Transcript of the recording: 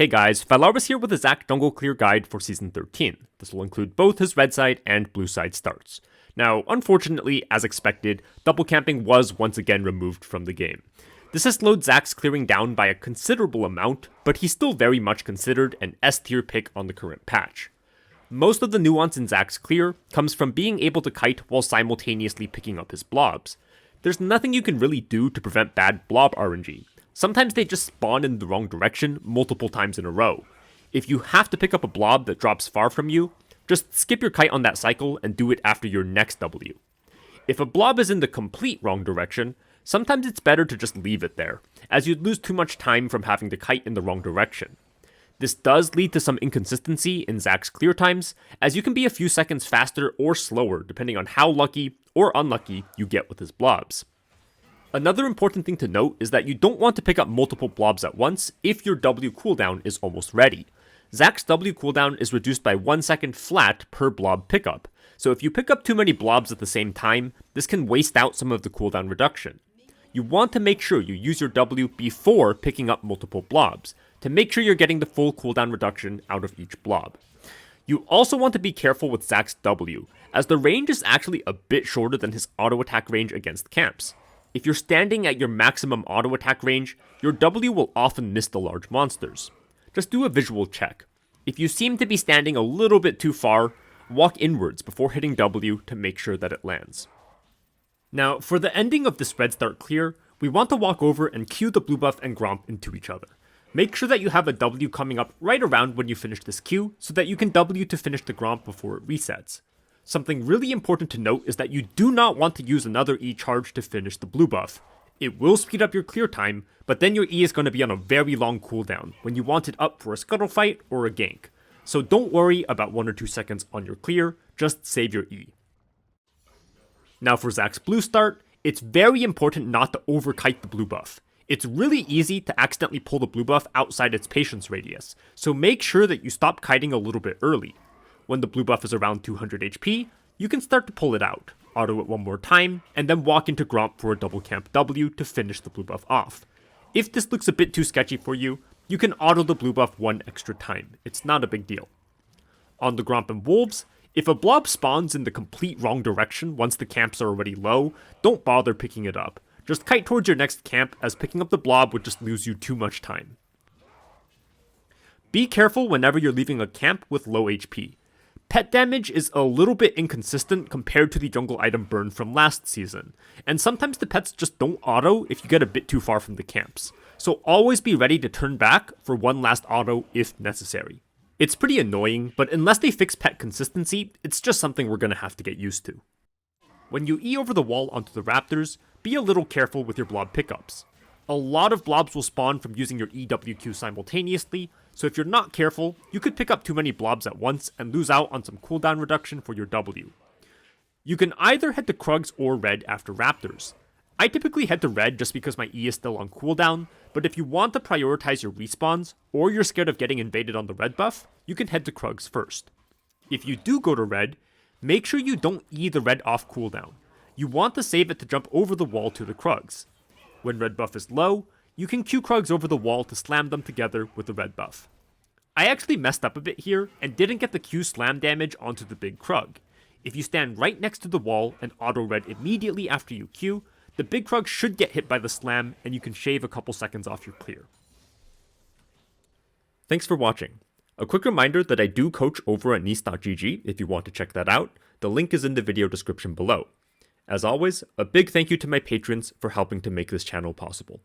Hey guys, Phalaris here with a Zac Jungle Clear guide for Season 13. This will include both his red side and blue side starts. Now, unfortunately, as expected, double camping was once again removed from the game. This has slowed Zac's clearing down by a considerable amount, but he's still very much considered an S tier pick on the current patch. Most of the nuance in Zac's clear comes from being able to kite while simultaneously picking up his blobs. There's nothing you can really do to prevent bad blob RNG. Sometimes they just spawn in the wrong direction multiple times in a row. If you have to pick up a blob that drops far from you, just skip your kite on that cycle and do it after your next W. If a blob is in the complete wrong direction, sometimes it's better to just leave it there, as you'd lose too much time from having to kite in the wrong direction. This does lead to some inconsistency in Zac's clear times, as you can be a few seconds faster or slower depending on how lucky or unlucky you get with his blobs. Another important thing to note is that you don't want to pick up multiple blobs at once if your W cooldown is almost ready. Zac's W cooldown is reduced by 1 second flat per blob pickup, so if you pick up too many blobs at the same time, this can waste out some of the cooldown reduction. You want to make sure you use your W before picking up multiple blobs, to make sure you're getting the full cooldown reduction out of each blob. You also want to be careful with Zac's W, as the range is actually a bit shorter than his auto attack range against camps. If you're standing at your maximum auto attack range, your W will often miss the large monsters. Just do a visual check. If you seem to be standing a little bit too far, walk inwards before hitting W to make sure that it lands. Now, for the ending of this red start clear, we want to walk over and cue the blue buff and Gromp into each other. Make sure that you have a W coming up right around when you finish this queue, so that you can W to finish the Gromp before it resets. Something really important to note is that you do not want to use another E charge to finish the blue buff. It will speed up your clear time, but then your E is going to be on a very long cooldown when you want it up for a scuttle fight or a gank. So don't worry about 1 or 2 seconds on your clear, just save your E. Now for Zac's blue start, it's very important not to overkite the blue buff. It's really easy to accidentally pull the blue buff outside its patience radius, so make sure that you stop kiting a little bit early. When the blue buff is around 200 HP, you can start to pull it out, auto it one more time, and then walk into Gromp for a double camp W to finish the blue buff off. If this looks a bit too sketchy for you, you can auto the blue buff one extra time, it's not a big deal. On the Gromp and Wolves, if a blob spawns in the complete wrong direction once the camps are already low, don't bother picking it up. Just kite towards your next camp, as picking up the blob would just lose you too much time. Be careful whenever you're leaving a camp with low HP. Pet damage is a little bit inconsistent compared to the jungle item burn from last season, and sometimes the pets just don't auto if you get a bit too far from the camps, so always be ready to turn back for one last auto if necessary. It's pretty annoying, but unless they fix pet consistency, it's just something we're gonna have to get used to. When you E over the wall onto the raptors, be a little careful with your blob pickups. A lot of blobs will spawn from using your EWQ simultaneously, so if you're not careful, you could pick up too many blobs at once and lose out on some cooldown reduction for your W. You can either head to Krugs or red after raptors. I typically head to red just because my E is still on cooldown, but if you want to prioritize your respawns, or you're scared of getting invaded on the red buff, you can head to Krugs first. If you do go to red, make sure you don't E the red off cooldown. You want to save it to jump over the wall to the Krugs. When red buff is low, you can Q Krugs over the wall to slam them together with the red buff. I actually messed up a bit here and didn't get the Q slam damage onto the big Krug. If you stand right next to the wall and auto red immediately after you Q, the big Krug should get hit by the slam and you can shave a couple seconds off your clear. Thanks for watching. A quick reminder that I do coach over at Nice.gg if you want to check that out. The link is in the video description below. As always, a big thank you to my patrons for helping to make this channel possible.